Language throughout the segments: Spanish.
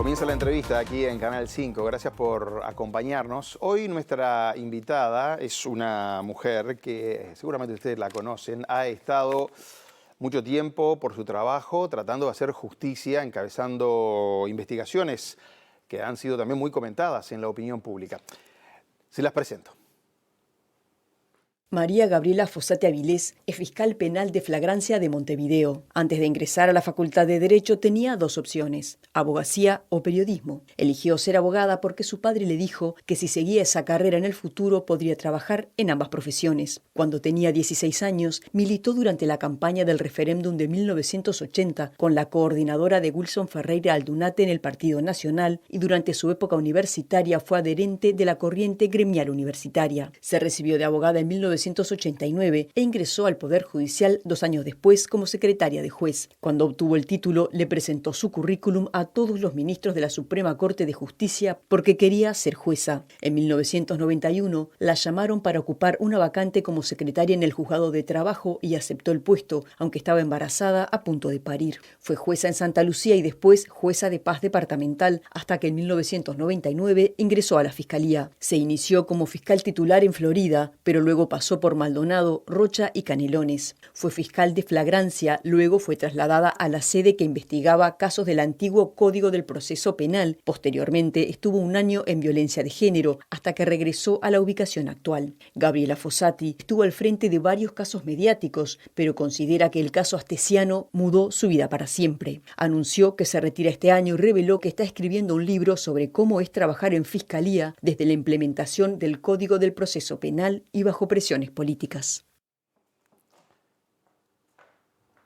Comienza la entrevista aquí en Canal 5. Gracias por acompañarnos. Hoy nuestra invitada es una mujer que seguramente ustedes la conocen. Ha estado mucho tiempo por su trabajo tratando de hacer justicia, encabezando investigaciones que han sido también muy comentadas en la opinión pública. Se las presento. María Gabriela Fossati Avilés es fiscal penal de flagrancia de Montevideo. Antes de ingresar a la Facultad de Derecho tenía dos opciones, abogacía o periodismo. Eligió ser abogada porque su padre le dijo que si seguía esa carrera en el futuro podría trabajar en ambas profesiones. Cuando tenía 16 años, militó durante la campaña del referéndum de 1980 con la coordinadora de Wilson Ferreira Aldunate en el Partido Nacional y durante su época universitaria fue adherente de la corriente gremial universitaria. Se recibió de abogada en 1989 e ingresó al Poder Judicial 2 años después como secretaria de juez. Cuando obtuvo el título, le presentó su currículum a todos los ministros de la Suprema Corte de Justicia porque quería ser jueza. En 1991 la llamaron para ocupar una vacante como secretaria en el Juzgado de Trabajo y aceptó el puesto, aunque estaba embarazada a punto de parir. Fue jueza en Santa Lucía y después jueza de paz departamental hasta que en 1999 ingresó a la Fiscalía. Se inició como fiscal titular en Florida, pero luego pasó por Maldonado, Rocha y Canelones. Fue fiscal de flagrancia, luego fue trasladada a la sede que investigaba casos del antiguo Código del Proceso Penal. Posteriormente estuvo 1 año en violencia de género, hasta que regresó a la ubicación actual. Gabriela Fossati estuvo al frente de varios casos mediáticos, pero considera que el caso Astesiano mudó su vida para siempre. Anunció que se retira este año y reveló que está escribiendo un libro sobre cómo es trabajar en fiscalía desde la implementación del Código del Proceso Penal y bajo presiones políticas.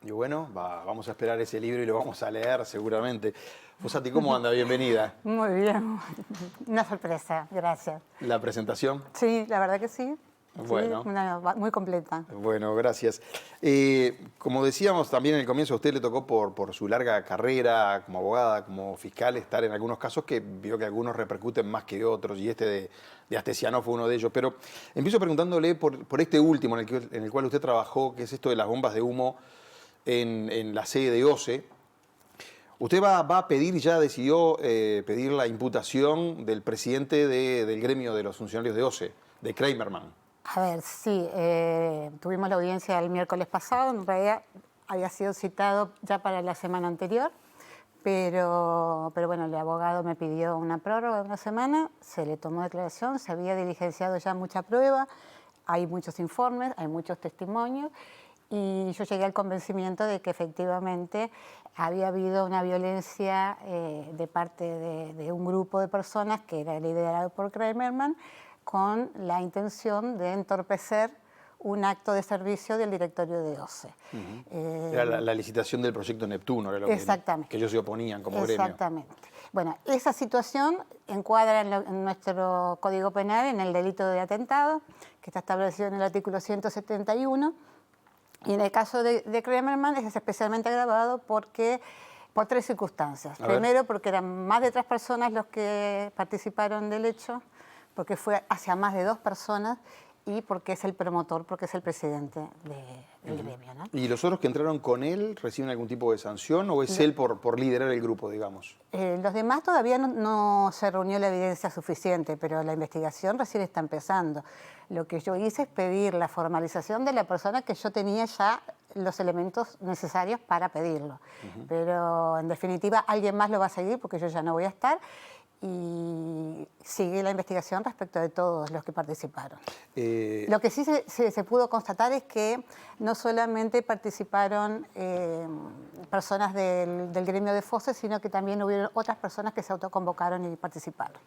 Y bueno, vamos a esperar ese libro y lo vamos a leer seguramente. Fossati, ¿cómo anda? Bienvenida. Muy bien, una sorpresa, gracias. ¿La presentación? Sí, la verdad que sí. Bueno. Sí, muy completa. Bueno, gracias. Como decíamos también en el comienzo, a usted le tocó por su larga carrera como abogada, como fiscal, estar en algunos casos que vio que algunos repercuten más que otros, y este de Astesiano fue uno de ellos. Pero empiezo preguntándole por este último en el cual usted trabajó, que es esto de las bombas de humo en la sede de OCE. Usted va a pedir, y ya decidió pedir la imputación del presidente del gremio de los funcionarios de OCE, de Kramerman. A ver, sí, tuvimos la audiencia el miércoles pasado, en realidad había sido citado ya para la semana anterior, pero bueno, el abogado me pidió una prórroga de 1 semana, se le tomó declaración, se había diligenciado ya mucha prueba, hay muchos informes, hay muchos testimonios, y yo llegué al convencimiento de que efectivamente había habido una violencia de parte de un grupo de personas que era liderado por Kramerman, con la intención de entorpecer un acto de servicio del directorio de OCE. Era la licitación del proyecto Neptuno, era lo que ellos se oponían como gremio. Exactamente. Bueno, esa situación encuadra en nuestro Código Penal en el delito de atentado, que está establecido en el artículo 171, y en el caso de Kramerman es especialmente agravado por 3 circunstancias. Primero, porque eran más de 3 personas los que participaron del hecho, porque fue hacia más de 2 personas y porque es el promotor, porque es el presidente del gremio, ¿no? ¿Y los otros que entraron con él reciben algún tipo de sanción o es él por liderar el grupo, digamos? Los demás todavía no se reunió la evidencia suficiente, pero la investigación recién está empezando. Lo que yo hice es pedir la formalización de la persona que yo tenía ya los elementos necesarios para pedirlo. Pero en definitiva alguien más lo va a seguir porque yo ya no voy a estar. Y sigue la investigación respecto de todos los que participaron. Lo que sí se pudo constatar es que no solamente participaron personas del gremio de FOSE, sino que también hubieron otras personas que se autoconvocaron y participaron.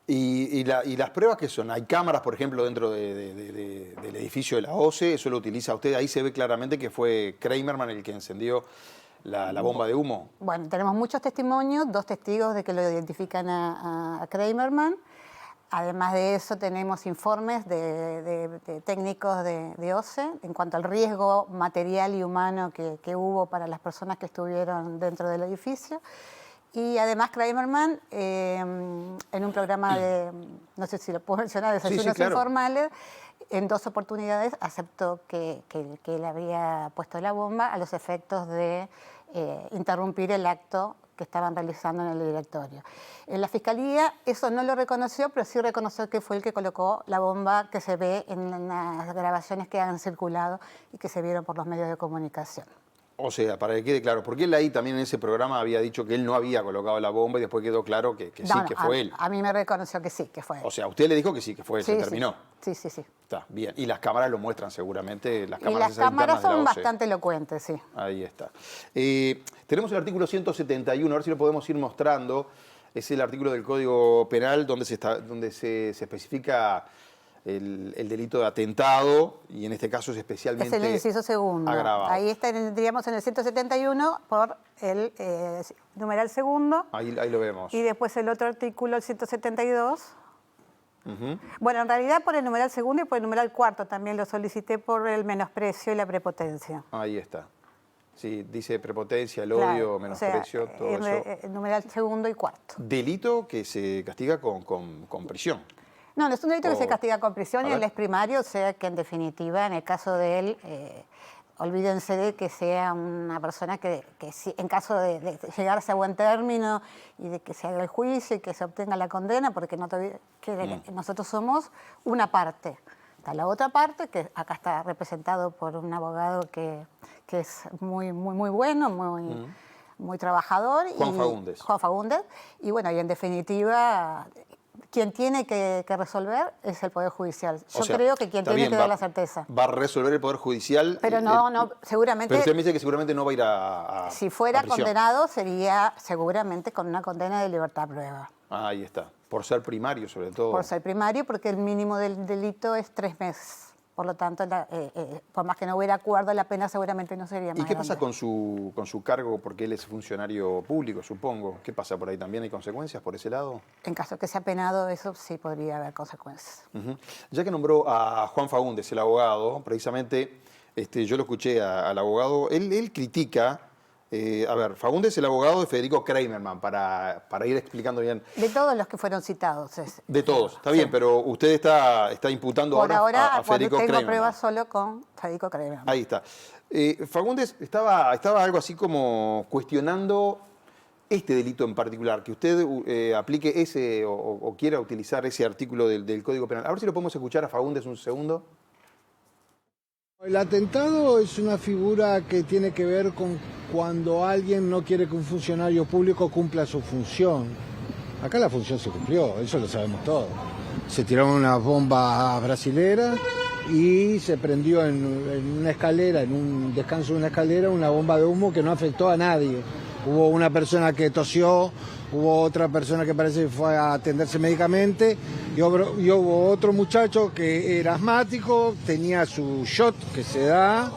¿Y las pruebas qué son? ¿Hay cámaras, por ejemplo, dentro del edificio de la OCE? ¿Eso lo utiliza usted? Ahí se ve claramente que fue Kramerman el que encendió la bomba de humo. Bueno, tenemos muchos testimonios, 2 testigos de que lo identifican a Kramerman. Además de eso, tenemos informes de técnicos de OCE en cuanto al riesgo material y humano que hubo para las personas que estuvieron dentro del edificio. Y además Kramerman, en un programa de, no sé si lo puedo mencionar, desayunos informales, en 2 oportunidades aceptó que él había puesto la bomba a los efectos de interrumpir el acto que estaban realizando en el directorio. En la Fiscalía eso no lo reconoció, pero sí reconoció que fue el que colocó la bomba que se ve en las grabaciones que han circulado y que se vieron por los medios de comunicación. O sea, para que quede claro, porque él ahí también en ese programa había dicho que él no había colocado la bomba y después quedó claro que sí, que fue él. A mí me reconoció que sí, que fue él. O sea, usted le dijo que sí, que fue él, Sí, se sí, terminó. Sí, sí, sí. Está, bien. Y las cámaras lo muestran seguramente, las Y cámaras las esas cámaras internas de la son OCE. bastante elocuentes, sí. Ahí está. Tenemos el artículo 171, a ver si lo podemos ir mostrando. Es el artículo del Código Penal donde se especifica el delito de atentado, y en este caso es especialmente Es el inciso segundo. agravado. Ahí estaríamos en el 171 por el numeral segundo. Ahí lo vemos. Y después el otro artículo, el 172. Bueno, en realidad por el numeral segundo y por el numeral cuarto también lo solicité por el menosprecio y la prepotencia. Ahí está. Sí, dice prepotencia, el Claro, odio, o menosprecio, sea, todo eso. el numeral segundo y cuarto. Delito que se castiga con prisión. No, no es un delito que se castiga con prisión A y él ver. es primario, o sea que en definitiva, en el caso de él, olvídense de que sea una persona que en caso de llegarse a buen término y de que se haga el juicio y que se obtenga la condena, porque no te olvides que nosotros somos una parte. Está la otra parte, que acá está representado por un abogado que es muy bueno, muy trabajador. Juan Faúndez. Juan Faúndez. Y bueno, y en definitiva, quien tiene que resolver es el Poder Judicial. Yo O sea, creo que quien está tiene bien, que dar la certeza. Va a resolver el Poder Judicial. Pero no, seguramente... Pero usted me dice que seguramente no va a ir a Si fuera a prisión. condenado, sería seguramente con una condena de libertad prueba. Ahí está. Por ser primario, sobre todo. Por ser primario, porque el mínimo del delito es 3 meses. Por lo tanto, por más que no hubiera acuerdo, la pena seguramente no sería más ¿Y qué pasa grande. con su cargo? Porque él es funcionario público, supongo. ¿Qué pasa por ahí? ¿También hay consecuencias por ese lado? En caso que sea penado, eso sí podría haber consecuencias. Ujú. Ya que nombró a Juan Faúndez, el abogado, precisamente yo lo escuché al abogado, él critica, a ver, Faúndez es el abogado de Federico Kramerman, para ir explicando bien. De todos los que fueron citados. De todos, está bien, pero usted está imputando Por ahora, a Federico tengo Kramerman. pruebas solo con Federico Kramerman. Ahí está. Faúndez estaba algo así como cuestionando este delito en particular, que usted aplique ese o quiera utilizar ese artículo del Código Penal. A ver si lo podemos escuchar a Faúndez un segundo. El atentado es una figura que tiene que ver con cuando alguien no quiere que un funcionario público cumpla su función. Acá la función se cumplió, eso lo sabemos todos. Se tiraron unas bombas brasileras y se prendió en una escalera, en un descanso de una escalera, una bomba de humo que no afectó a nadie. Hubo una persona que tosió, hubo otra persona que parece que fue a atenderse médicamente y hubo otro muchacho que era asmático, tenía su shot que se da,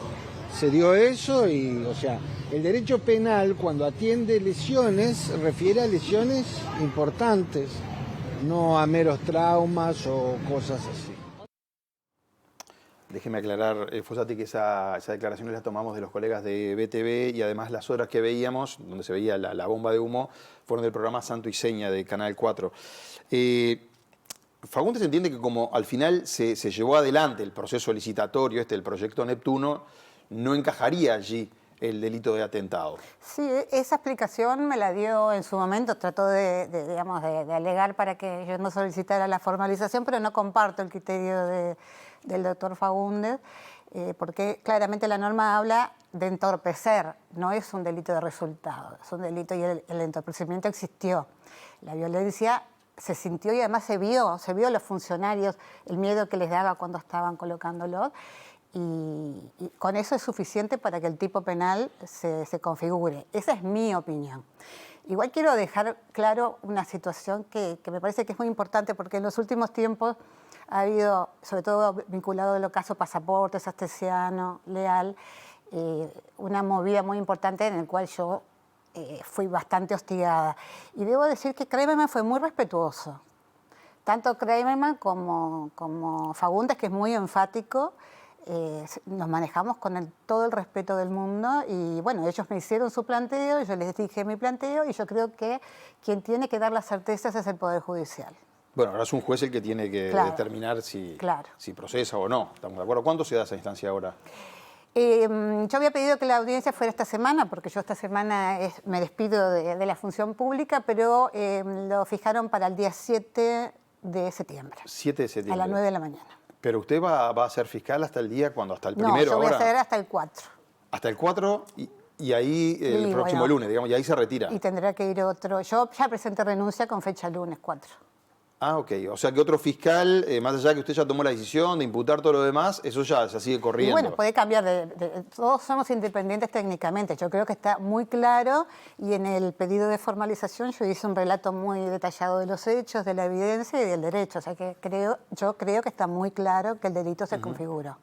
se dio eso y, o sea, el derecho penal cuando atiende lesiones refiere a lesiones importantes, no a meros traumas o cosas así. Déjeme aclarar, Fossati, que esa declaración la tomamos de los colegas de BTV y además las horas que veíamos, donde se veía la bomba de humo, fueron del programa Santo y Seña de Canal 4. Faúndez entiende que como al final se llevó adelante el proceso licitatorio, el proyecto Neptuno, no encajaría allí el delito de atentado. Sí, esa explicación me la dio en su momento, trató de alegar para que yo no solicitara la formalización, pero no comparto el criterio del doctor Faúndez, porque claramente la norma habla de entorpecer, no es un delito de resultado, es un delito y el entorpecimiento existió. La violencia se sintió y además se vio a los funcionarios el miedo que les daba cuando estaban colocándolos. Y con eso es suficiente para que el tipo penal se configure. Esa es mi opinión. Igual quiero dejar claro una situación que me parece que es muy importante porque en los últimos tiempos ha habido, sobre todo vinculado a los casos Pasaportes, Astesiano, Leal, una movida muy importante en la cual yo fui bastante hostigada. Y debo decir que Kramerman fue muy respetuoso. Tanto Kramerman como Faúndez, que es muy enfático, nos manejamos con todo el respeto del mundo y bueno, ellos me hicieron su planteo, yo les dije mi planteo y yo creo que quien tiene que dar las certezas es el Poder Judicial. Bueno, ahora es un juez el que tiene que determinar si procesa o no. ¿Estamos de acuerdo? ¿Cuándo se da esa instancia ahora? Yo había pedido que la audiencia fuera esta semana, porque yo esta semana me despido de la función pública, pero lo fijaron para el día 7 de septiembre. 7 de septiembre. A las 9 de la mañana. Pero usted va a ser fiscal hasta el día, ¿cuándo? ¿Hasta el primero? No, yo voy ahora? a ser hasta el 4. Hasta el 4 y ahí el próximo bueno, lunes, digamos, y ahí se retira. Y tendrá que ir otro. Yo ya presenté renuncia con fecha lunes 4. Ah, ok. O sea que otro fiscal, más allá de que usted ya tomó la decisión de imputar todo lo demás, eso ya se sigue corriendo. Y bueno, puede cambiar. Todos somos independientes técnicamente. Yo creo que está muy claro y en el pedido de formalización yo hice un relato muy detallado de los hechos, de la evidencia y del derecho. O sea que yo creo que está muy claro que el delito se configuró.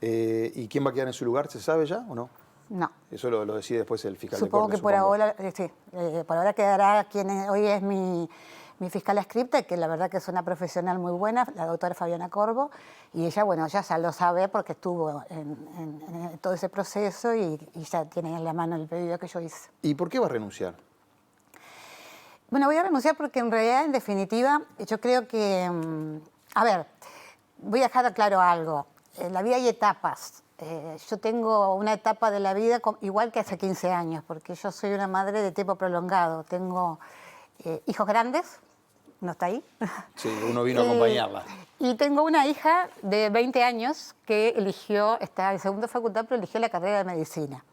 ¿Y quién va a quedar en su lugar? ¿Se sabe ya o no? No. Eso lo decide después el fiscal Supongo de corte, que por ahora, sí, por ahora quedará quien hoy es mi fiscal adscripta, que la verdad que es una profesional muy buena, la doctora Fabiana Corvo, y ella, bueno, ya lo sabe porque estuvo en todo ese proceso y ya tiene en la mano el pedido que yo hice. ¿Y por qué va a renunciar? Bueno, voy a renunciar porque en realidad, en definitiva, yo creo que, a ver, voy a dejar claro algo. En la vida hay etapas. Yo tengo una etapa de la vida igual que hace 15 años, porque yo soy una madre de tiempo prolongado. Tengo hijos grandes, ¿no está ahí? Sí, uno vino a acompañarla. Y tengo una hija de 20 años que está en segunda facultad, pero eligió la carrera de medicina.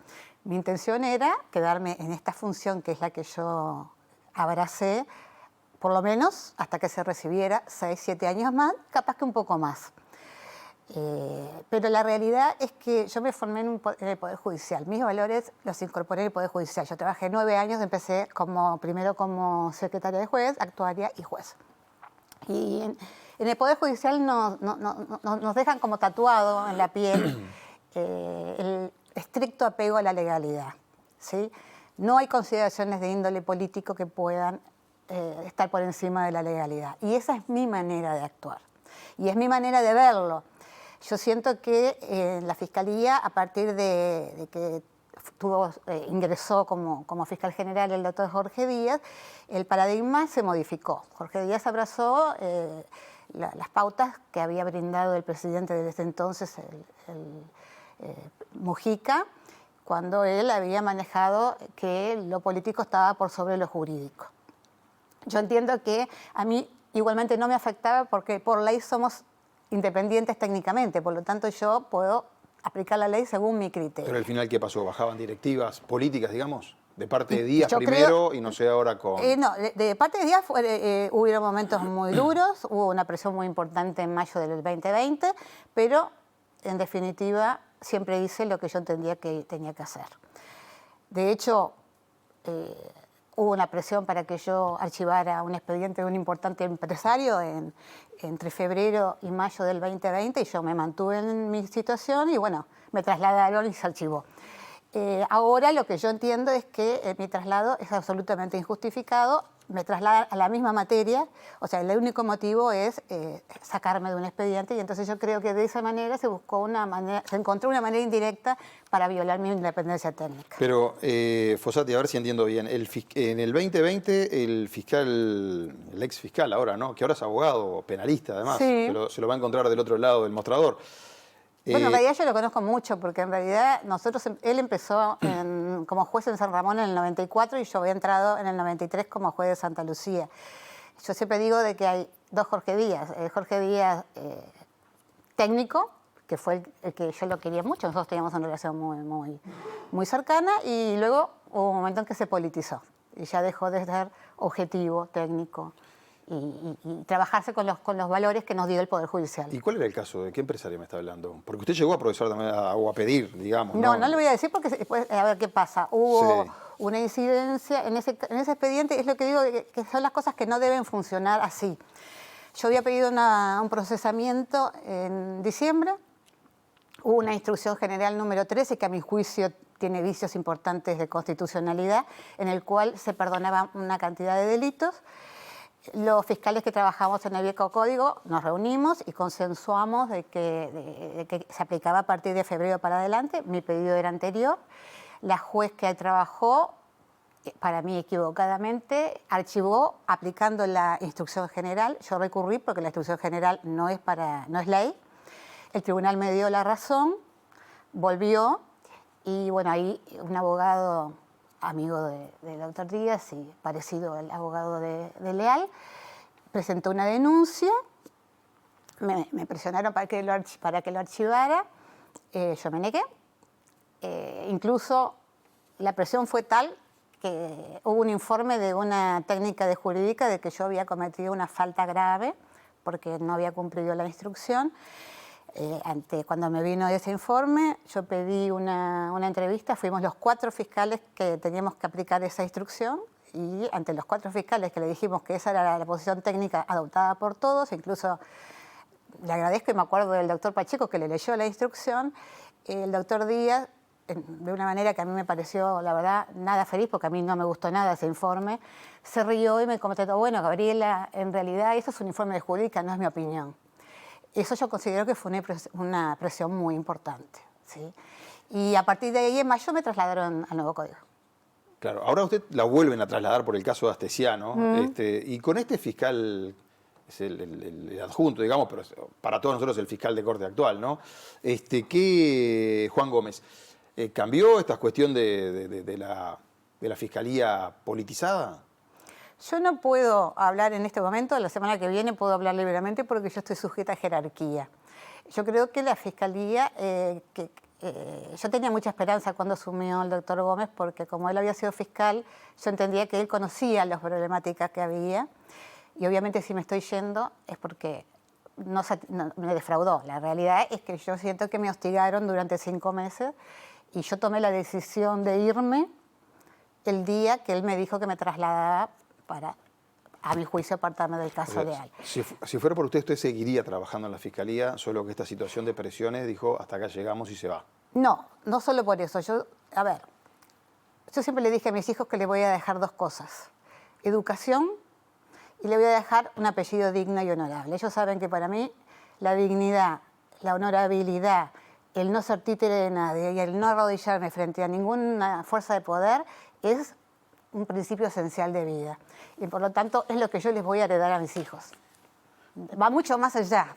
Mi intención era quedarme en esta función, que es la que yo abracé, por lo menos hasta que se recibiera 6, 7 años más, capaz que un poco más. Pero la realidad es que yo me formé en el Poder Judicial. Mis valores los incorporé en el Poder Judicial. Yo trabajé 9 años, empecé primero como secretaria de juez, actuaria y juez. Y en el Poder Judicial nos dejan como tatuado en la piel el estricto apego a la legalidad, ¿sí? No hay consideraciones de índole político que puedan estar por encima de la legalidad. Y esa es mi manera de actuar. Y es mi manera de verlo. Yo siento que en la Fiscalía, a partir de que ingresó como fiscal general el doctor Jorge Díaz, el paradigma se modificó. Jorge Díaz abrazó las pautas que había brindado el presidente desde entonces, Mujica, cuando él había manejado que lo político estaba por sobre lo jurídico. Yo entiendo que a mí igualmente no me afectaba porque por ley somos independientes técnicamente, por lo tanto yo puedo aplicar la ley según mi criterio. Pero al final, ¿qué pasó? ¿Bajaban directivas políticas, digamos? De parte de Díaz primero y no sé ahora con... No, de parte de Díaz hubo momentos muy duros, hubo una presión muy importante en mayo del 2020, pero en definitiva siempre hice lo que yo entendía que tenía que hacer. De hecho, hubo una presión para que yo archivara un expediente de un importante empresario entre febrero y mayo del 2020 y yo me mantuve en mi situación y bueno, me trasladaron y se archivó. Ahora lo que yo entiendo es que mi traslado es absolutamente injustificado, me trasladan a la misma materia, o sea, el único motivo es sacarme de un expediente y entonces yo creo que de esa manera se encontró una manera indirecta para violar mi independencia técnica. Pero, Fossati, a ver si entiendo bien, en el 2020 el ex fiscal ahora, ¿no? Que ahora es abogado penalista además, sí. se lo va a encontrar del otro lado del mostrador. Bueno, en realidad yo lo conozco mucho porque en realidad él empezó como juez en San Ramón en el 94 y yo había entrado en el 93 como juez de Santa Lucía. Yo siempre digo de que hay dos Jorge Díaz. El Jorge Díaz técnico, que fue el que yo lo quería mucho, nosotros teníamos una relación muy cercana y luego hubo un momento en que se politizó y ya dejó de ser objetivo, técnico. Y trabajarse con los valores que nos dio el Poder Judicial. ¿Y cuál era el caso? ¿De qué empresario me está hablando? Porque usted llegó a procesar también o a pedir, digamos. No le voy a decir porque después, a ver qué pasa. Hubo sí. una incidencia en ese expediente, es lo que digo, que son las cosas que no deben funcionar así. Yo había pedido un procesamiento en diciembre, hubo una instrucción general número 13 que a mi juicio tiene vicios importantes de constitucionalidad, en el cual se perdonaba una cantidad de delitos. Los fiscales que trabajamos en el viejo código nos reunimos y consensuamos de que se aplicaba a partir de febrero para adelante. Mi pedido era anterior. La juez que trabajó, para mí equivocadamente, archivó aplicando la instrucción general. Yo recurrí porque la instrucción general no es ley. El tribunal me dio la razón, volvió y bueno, ahí un abogado amigo del doctor Díaz y parecido al abogado de Leal, presentó una denuncia, me presionaron para que lo archivara, yo me negué, incluso la presión fue tal que hubo un informe de una técnica de jurídica de que yo había cometido una falta grave porque no había cumplido la instrucción. Cuando me vino ese informe, yo pedí una entrevista, fuimos los 4 fiscales que teníamos que aplicar esa instrucción y ante los 4 fiscales que le dijimos que esa era la posición técnica adoptada por todos, incluso le agradezco y me acuerdo del doctor Pacheco que le leyó la instrucción, el doctor Díaz, de una manera que a mí me pareció, la verdad, nada feliz, porque a mí no me gustó nada ese informe, se rió y me comentó, bueno, Gabriela, en realidad eso es un informe de jurídica, no es mi opinión. Eso yo considero que fue una presión muy importante, ¿sí? Y a partir de ahí, en mayo, me trasladaron al nuevo código. Claro, ahora usted la vuelven a trasladar por el caso de Astesiano, y con este fiscal, es el adjunto, digamos, pero para todos nosotros el fiscal de corte actual, ¿no? Juan Gómez, ¿cambió esta cuestión de la fiscalía politizada? Yo no puedo hablar en este momento, la semana que viene puedo hablar libremente porque yo estoy sujeta a jerarquía. Yo creo que la Fiscalía, yo tenía mucha esperanza cuando asumió el doctor Gómez porque como él había sido fiscal, yo entendía que él conocía las problemáticas que había y obviamente si me estoy yendo es porque no me defraudó. La realidad es que yo siento que me hostigaron durante 5 meses y yo tomé la decisión de irme el día que él me dijo que me trasladaba para, a mi juicio, apartarme del caso Leal. Si fuera por usted seguiría trabajando en la Fiscalía, solo que esta situación de presiones dijo, hasta acá llegamos y se va. No, no solo por eso. Yo siempre le dije a mis hijos que les voy a dejar 2 cosas. Educación y le voy a dejar un apellido digno y honorable. Ellos saben que para mí la dignidad, la honorabilidad, el no ser títere de nadie y el no arrodillarme frente a ninguna fuerza de poder es un principio esencial de vida. Y por lo tanto es lo que yo les voy a heredar a mis hijos. Va mucho más allá.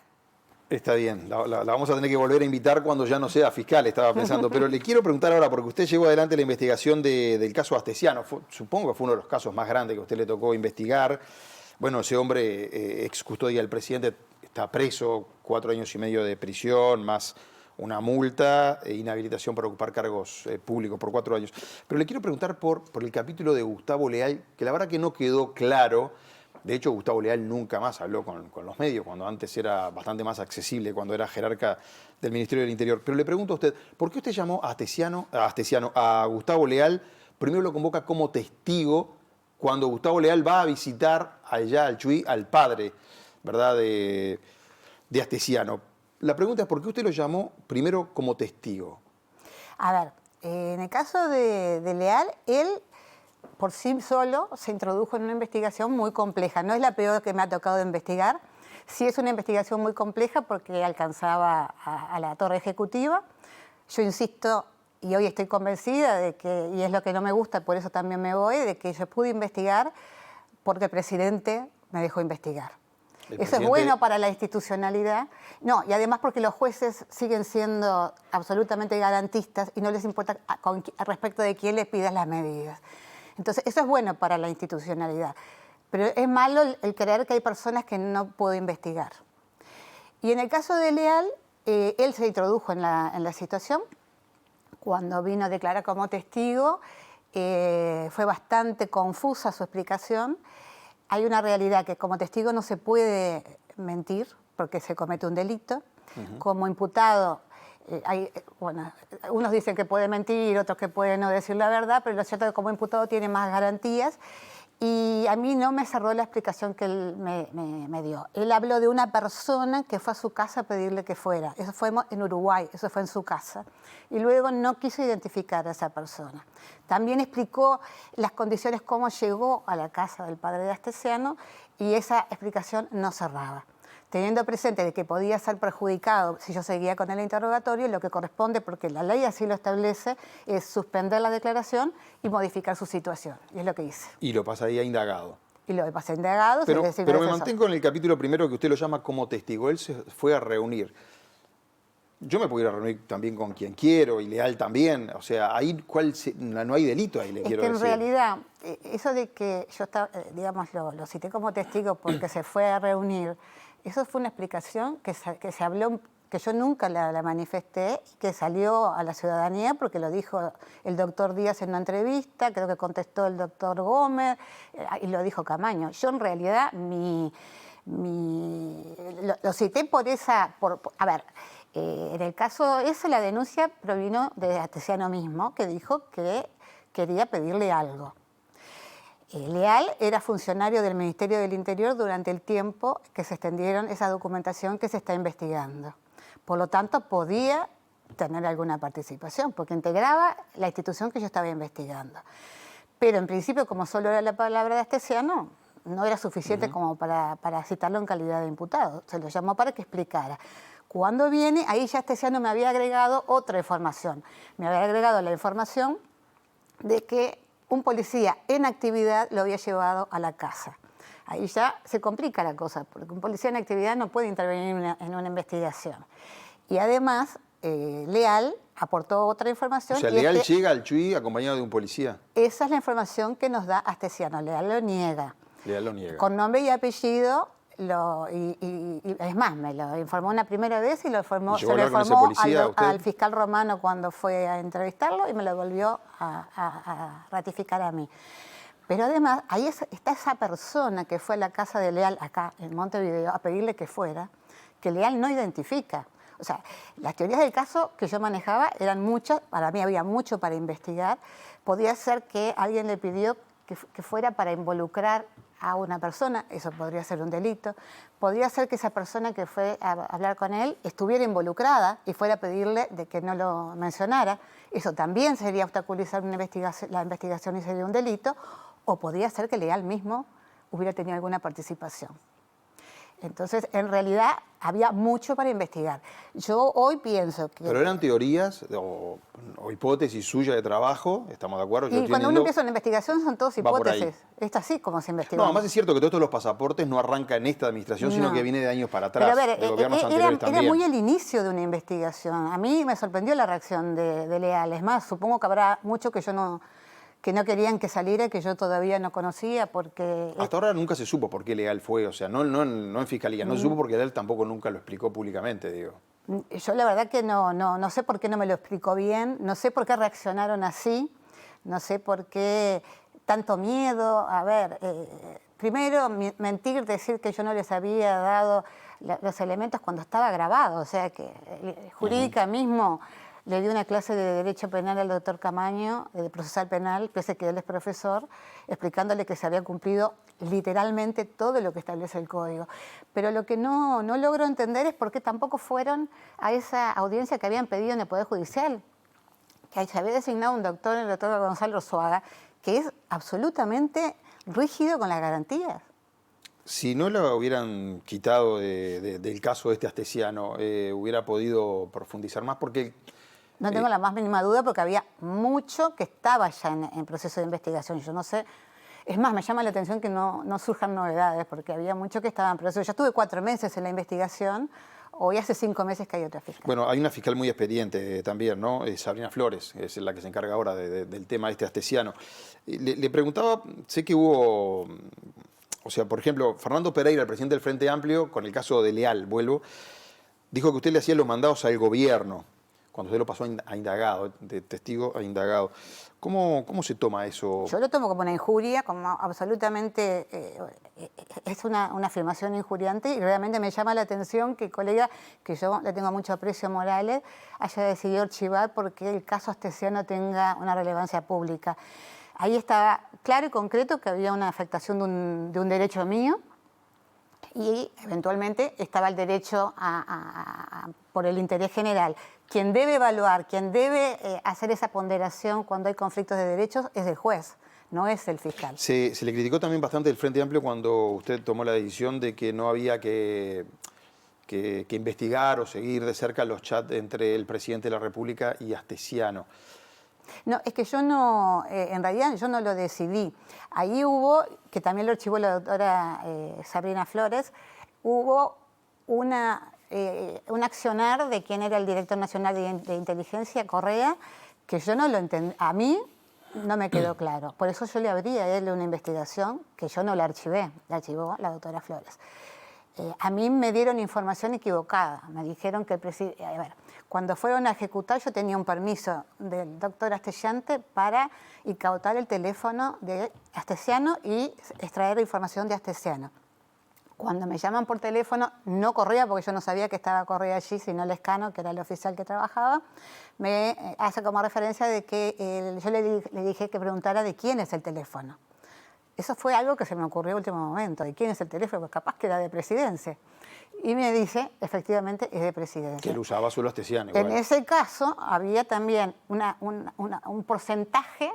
Está bien, la vamos a tener que volver a invitar cuando ya no sea fiscal, estaba pensando. Pero le quiero preguntar ahora, porque usted llevó adelante la investigación del caso Astesiano. Supongo que fue uno de los casos más grandes que a usted le tocó investigar. Bueno, ese hombre, ex custodia del presidente, está preso, 4 años y medio de prisión, más una multa e inhabilitación para ocupar cargos públicos por 4 años. Pero le quiero preguntar por el capítulo de Gustavo Leal, que la verdad que no quedó claro. De hecho, Gustavo Leal nunca más habló con los medios, cuando antes era bastante más accesible, cuando era jerarca del Ministerio del Interior. Pero le pregunto a usted, ¿por qué usted llamó a Gustavo Leal, primero lo convoca como testigo, cuando Gustavo Leal va a visitar allá al Chuy, al padre, ¿verdad?, de Astesiano? La pregunta es, ¿por qué usted lo llamó primero como testigo? A ver, en el caso de Leal, él por sí solo se introdujo en una investigación muy compleja. No es la peor que me ha tocado de investigar. Sí es una investigación muy compleja porque alcanzaba a la torre ejecutiva. Yo insisto, y hoy estoy convencida de que, y es lo que no me gusta, por eso también me voy, de que yo pude investigar porque el presidente me dejó investigar. Eso es bueno para la institucionalidad. No, y además porque los jueces siguen siendo absolutamente garantistas y no les importa respecto de quién les pidas las medidas. Entonces, eso es bueno para la institucionalidad. Pero es malo el creer que hay personas que no puedo investigar. Y en el caso de Leal, él se introdujo en la situación. Cuando vino a declarar como testigo, fue bastante confusa su explicación. Hay una realidad que como testigo no se puede mentir porque se comete un delito. Como imputado, unos dicen que puede mentir, otros que pueden no decir la verdad, pero lo cierto es que como imputado tiene más garantías. Y a mí no me cerró la explicación que él me dio. Él habló de una persona que fue a su casa a pedirle que fuera. Eso fue en Uruguay, eso fue en su casa. Y luego no quiso identificar a esa persona. También explicó las condiciones, cómo llegó a la casa del padre de Astesiano, y esa explicación no cerraba. Teniendo presente de que podía ser perjudicado si yo seguía con el interrogatorio, lo que corresponde, porque la ley así lo establece, es suspender la declaración y modificar su situación. Y es lo que hice. Y lo pasaría indagado. Y lo pasé indagado. Pero me mantengo en el capítulo primero que usted lo llama como testigo. Él se fue a reunir. yo me pudiera reunir también con quien quiero y Leal también. O sea, ahí no hay delito ahí, le quiero que en decir. realidad, eso de que yo estaba, digamos, lo cité como testigo porque se fue a reunir, eso fue una explicación que se habló, que yo nunca la manifesté, que salió a la ciudadanía porque lo dijo el doctor Díaz en una entrevista, creo que contestó el doctor Gómez y lo dijo Camaño. Yo en realidad lo cité por esa, a ver, en el caso ese la denuncia provino de Astesiano mismo, que dijo que quería pedirle algo. Leal era funcionario del Ministerio del Interior durante el tiempo que se extendieron esa documentación que se está investigando. Por lo tanto, podía tener alguna participación, porque integraba la institución que yo estaba investigando. Pero en principio, como solo era la palabra de Astesiano, no era suficiente como para citarlo en calidad de imputado. Se lo llamó para que explicara. Cuando viene, ahí ya Astesiano me había agregado otra información. Me había agregado la información de que un policía en actividad lo había llevado a la casa. Ahí ya se complica la cosa, porque un policía en actividad no puede intervenir en una investigación. Y además, Leal aportó otra información. O sea, Leal llega al Chuy acompañado de un policía. Esa es la información que nos da Astesiano. Leal lo niega. Leal lo niega. Con nombre y apellido, y es más, me lo informó una primera vez y se lo informó al fiscal Romano cuando fue a entrevistarlo y me lo volvió a ratificar a mí. Pero además, ahí está esa persona que fue a la casa de Leal, acá en Montevideo, a pedirle que fuera, que Leal no identifica. O sea, las teorías del caso que yo manejaba eran muchas, para mí había mucho para investigar. Podía ser que alguien le pidió que fuera para involucrar a una persona, eso podría ser un delito. Podría ser que esa persona que fue a hablar con él estuviera involucrada y fuera a pedirle de que no lo mencionara. Eso también sería obstaculizar la investigación y sería un delito. O podría ser que Leal mismo hubiera tenido alguna participación. Entonces, en realidad, había mucho para investigar. Yo hoy pienso que... Pero eran teorías o hipótesis suyas de trabajo, ¿estamos de acuerdo? Y cuando uno empieza una investigación son todas hipótesis. Es así como se investiga. No, además es cierto que todo esto de los pasaportes no arranca en esta administración, sino que viene de años para atrás. Pero a ver, de gobiernos anteriores también. Era muy el inicio de una investigación. A mí me sorprendió la reacción de Leal. Es más, supongo que habrá mucho que no querían que saliera, que yo todavía no conocía, porque... Hasta ahora nunca se supo por qué Leal fue, o sea, no en Fiscalía, no se supo porque Leal tampoco nunca lo explicó públicamente, digo. Yo la verdad que no sé por qué no me lo explicó bien, no sé por qué reaccionaron así, no sé por qué tanto miedo. A ver, primero mentir, decir que yo no les había dado los elementos cuando estaba grabado, o sea que jurídica mismo... Le dio una clase de Derecho Penal al doctor Camaño, de Procesal Penal, pese que él es profesor, explicándole que se había cumplido literalmente todo lo que establece el Código. Pero lo que no logro entender es por qué tampoco fueron a esa audiencia que habían pedido en el Poder Judicial, que se había designado un doctor, el doctor Gonzalo Arzuaga, que es absolutamente rígido con las garantías. Si no lo hubieran quitado del caso de este Astesiano, hubiera podido profundizar más, porque... No tengo la más mínima duda porque había mucho que estaba ya en proceso de investigación. Yo no sé, es más, me llama la atención que no surjan novedades porque había mucho que estaba en proceso. Yo estuve 4 meses en la investigación, hoy hace 5 meses que hay otra fiscal. Bueno, hay una fiscal muy expediente también, ¿no? Sabrina Flores, es la que se encarga ahora del tema de este Astesiano. Le preguntaba, sé que hubo... O sea, por ejemplo, Fernando Pereira, el presidente del Frente Amplio, con el caso de Leal, dijo que usted le hacía los mandados al gobierno, cuando usted lo pasó a indagado, de testigo a indagado. ¿Cómo se toma eso? Yo lo tomo como una injuria, como absolutamente... es una afirmación injuriante y realmente me llama la atención que el colega, que yo le tengo mucho aprecio a Morales, haya decidido archivar porque el caso Astesiano tenga una relevancia pública. Ahí estaba claro y concreto que había una afectación de un derecho mío y eventualmente estaba el derecho por el interés general. Quien debe evaluar, quien debe hacer esa ponderación cuando hay conflictos de derechos es el juez, no es el fiscal. Se le criticó también bastante el Frente Amplio cuando usted tomó la decisión de que no había que investigar o seguir de cerca los chats entre el presidente de la República y Astesiano. No, es que yo no, en realidad yo no lo decidí. Ahí hubo, que también lo archivó la doctora Sabrina Flores, hubo una un accionar de quién era el director nacional de inteligencia, Correa, que yo no lo entendí. A mí no me quedó claro. Por eso yo le abrí a él una investigación que yo no la archivé, la archivó la doctora Flores. A mí me dieron información equivocada. Me dijeron que el presidente... A ver, cuando fueron a ejecutar, yo tenía un permiso del doctor Astellante para incautar el teléfono de Astesiano y extraer información de Astesiano. Cuando me llaman por teléfono, no Correa, porque yo no sabía que estaba Correa allí, sino Lescano, que era el oficial que trabajaba, me hace como referencia de que yo le dije que preguntara de quién es el teléfono. Eso fue algo que se me ocurrió en último momento, de quién es el teléfono, porque capaz que era de Presidencia. Y me dice, efectivamente, es de Presidencia. Que lo usaba solo Astesiano. Igual. En ese caso, había también un porcentaje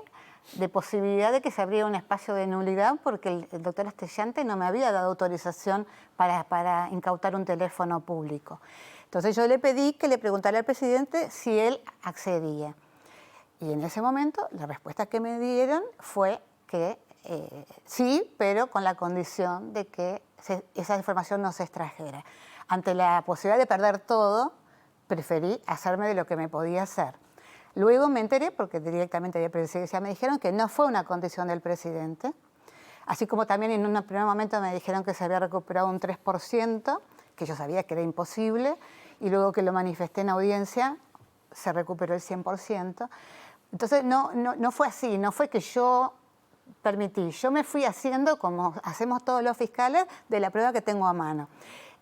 de posibilidad de que se abriera un espacio de nulidad porque el doctor Astellante no me había dado autorización para incautar un teléfono público. Entonces yo le pedí que le preguntara al presidente si él accedía. Y en ese momento la respuesta que me dieron fue que sí, pero con la condición de que esa información no se extrajera. Ante la posibilidad de perder todo, preferí hacerme de lo que me podía hacer. Luego me enteré, porque directamente de Presidencia me dijeron que no fue una condición del presidente, así como también en un primer momento me dijeron que se había recuperado un 3%, que yo sabía que era imposible, y luego que lo manifesté en audiencia, se recuperó el 100%. Entonces no fue así, no fue que yo permití, yo me fui haciendo, como hacemos todos los fiscales, de la prueba que tengo a mano.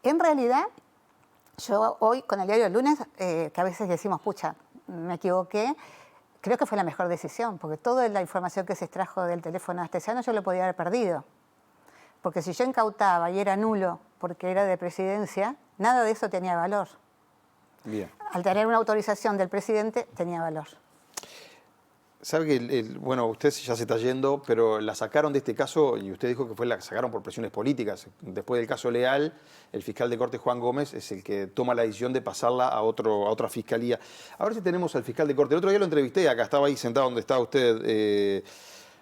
En realidad, yo hoy con el diario del lunes, que a veces decimos, pucha, me equivoqué, creo que fue la mejor decisión, porque toda la información que se extrajo del teléfono astesiano yo lo podía haber perdido. Porque si yo incautaba y era nulo porque era de Presidencia, nada de eso tenía valor. Bien. Al tener una autorización del presidente, tenía valor. Sabe que, bueno, usted ya se está yendo, pero la sacaron de este caso y usted dijo que la sacaron por presiones políticas. Después del caso Leal, el fiscal de Corte, Juan Gómez, es el que toma la decisión de pasarla a otra fiscalía. A ver si tenemos al fiscal de Corte. El otro día lo entrevisté, acá estaba ahí sentado donde estaba usted,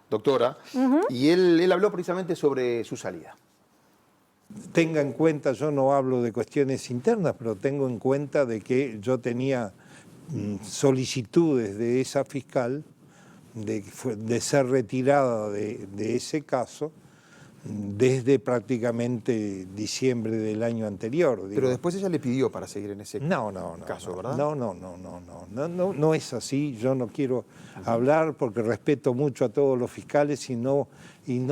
doctora, y él habló precisamente sobre su salida. Tenga en cuenta, yo no hablo de cuestiones internas, pero tengo en cuenta de que yo tenía solicitudes de esa fiscal de ser retirada de ese caso desde prácticamente diciembre del año anterior. Digo. Pero después ella le pidió para seguir en ese caso, ¿verdad? No es así. Yo no quiero hablar porque respeto mucho a todos los fiscales y no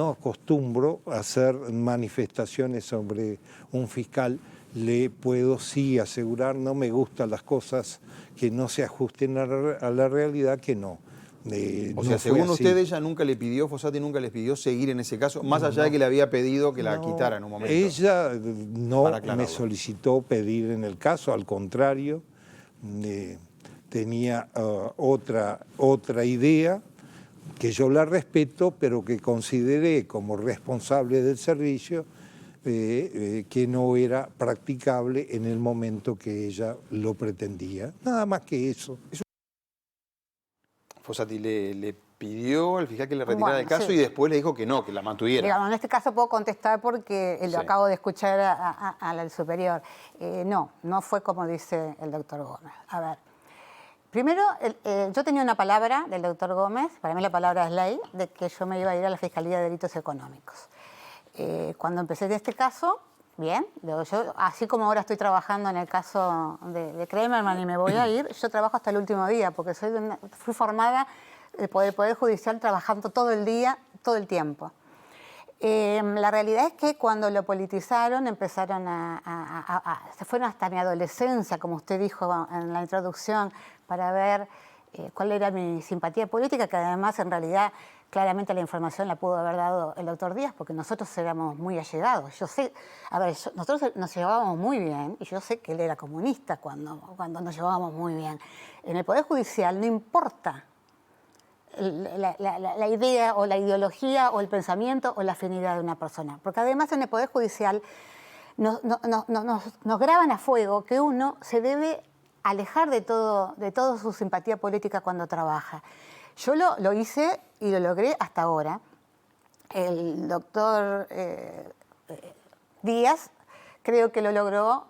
acostumbro a hacer manifestaciones sobre un fiscal. Le puedo sí asegurar, no me gustan las cosas que no se ajusten a la realidad, que no. O sea, según usted, ella nunca le pidió, Fossati nunca les pidió seguir en ese caso, más allá de que le había pedido que la quitara en un momento. Ella no me solicitó pedir en el caso, al contrario, tenía otra idea, que yo la respeto, pero que consideré como responsable del servicio que no era practicable en el momento que ella lo pretendía. Nada más que eso. Fossati le pidió al fiscal que le retirara el caso y después le dijo que no, que la mantuviera. Digamos, en este caso puedo contestar porque lo acabo de escuchar al superior. No fue como dice el doctor Gómez. A ver, primero, yo tenía una palabra del doctor Gómez, para mí la palabra es ley, de que yo me iba a ir a la Fiscalía de Delitos Económicos. Cuando empecé en este caso, bien, yo, así como ahora estoy trabajando en el caso de Kremerman y me voy a ir, yo trabajo hasta el último día, porque fui formada por el Poder Judicial trabajando todo el día, todo el tiempo. La realidad es que cuando lo politizaron empezaron se fueron hasta mi adolescencia, como usted dijo en la introducción, para ver cuál era mi simpatía política, que además en realidad claramente la información la pudo haber dado el doctor Díaz, porque nosotros éramos muy allegados. Yo sé, nosotros nos llevábamos muy bien, y yo sé que él era comunista cuando nos llevábamos muy bien. En el Poder Judicial no importa la idea o la ideología o el pensamiento o la afinidad de una persona, porque además en el Poder Judicial nos graban a fuego que uno se debe alejar de todo su simpatía política cuando trabaja. Yo lo hice y lo logré hasta ahora. El doctor Díaz creo que lo logró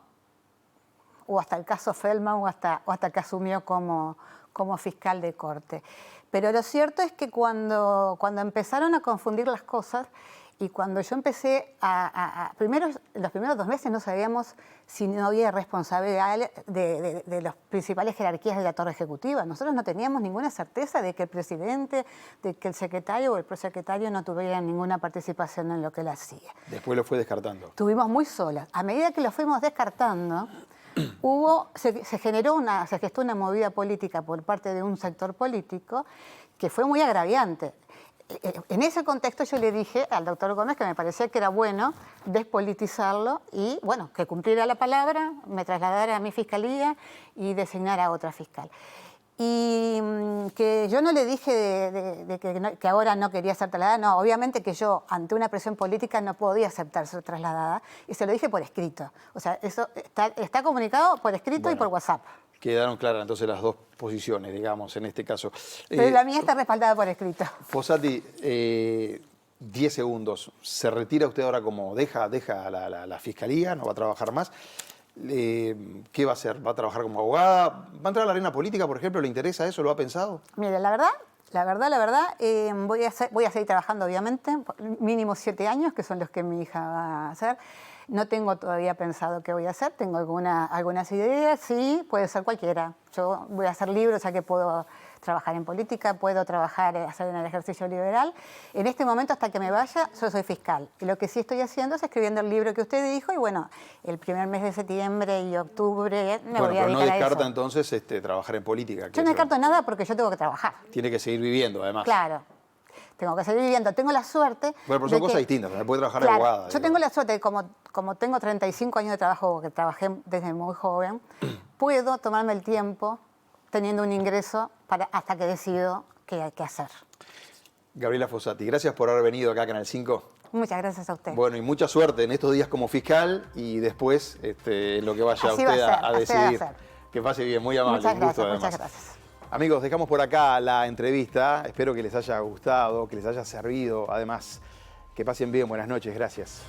o hasta el caso Feldman, o hasta que asumió como fiscal de corte. Pero lo cierto es que cuando empezaron a confundir las cosas y cuando yo empecé los primeros 2 meses no sabíamos si no había responsabilidad de las principales jerarquías de la torre ejecutiva. Nosotros no teníamos ninguna certeza de que el presidente, de que el secretario o el prosecretario no tuvieran ninguna participación en lo que él hacía. Después lo fue descartando. Estuvimos muy solas. A medida que lo fuimos descartando, se gestó una movida política por parte de un sector político que fue muy agraviante. En ese contexto yo le dije al doctor Gómez que me parecía que era bueno despolitizarlo y, bueno, que cumpliera la palabra, me trasladara a mi fiscalía y designara a otra fiscal. Y que yo no le dije que ahora no quería ser trasladada, no, obviamente que yo ante una presión política no podía aceptar ser trasladada y se lo dije por escrito. O sea, eso está comunicado por escrito y por WhatsApp. Quedaron claras entonces las dos posiciones, digamos, en este caso. Pero la mía está respaldada por escrito. Fossati, 10 segundos. ¿Se retira usted ahora como deja la fiscalía? ¿No va a trabajar más? ¿Qué va a hacer? ¿Va a trabajar como abogada? ¿Va a entrar a la arena política, por ejemplo? ¿Le interesa eso? ¿Lo ha pensado? Mire, la verdad, voy a seguir trabajando, obviamente, mínimo 7 años, que son los que mi hija va a hacer. No tengo todavía pensado qué voy a hacer, tengo algunas ideas, sí, puede ser cualquiera. Yo voy a hacer libros, ya que puedo trabajar en política, puedo trabajar, hacer en el ejercicio liberal. En este momento, hasta que me vaya, yo soy fiscal. Y lo que sí estoy haciendo es escribiendo el libro que usted dijo y bueno, el primer mes de septiembre y octubre me voy a dedicar a eso. Pero no descarta entonces trabajar en política. Yo no descarto nada porque yo tengo que trabajar. Tiene que seguir viviendo, además. Claro. Tengo que seguir viviendo. Tengo la suerte... Bueno, pero son cosas distintas. Se puede trabajar de abogada. Yo tengo la suerte de como tengo 35 años de trabajo, que trabajé desde muy joven, puedo tomarme el tiempo teniendo un ingreso hasta que decido qué hay que hacer. Gabriela Fossati, gracias por haber venido acá a Canal 5. Muchas gracias a usted. Bueno, y mucha suerte en estos días como fiscal y después en lo que vaya así usted va a decidir. Que pase bien, muy amable. Muchas gracias, un gusto, además. muchas gracias. Amigos, dejamos por acá la entrevista. Espero que les haya gustado, que les haya servido. Además, que pasen bien. Buenas noches. Gracias.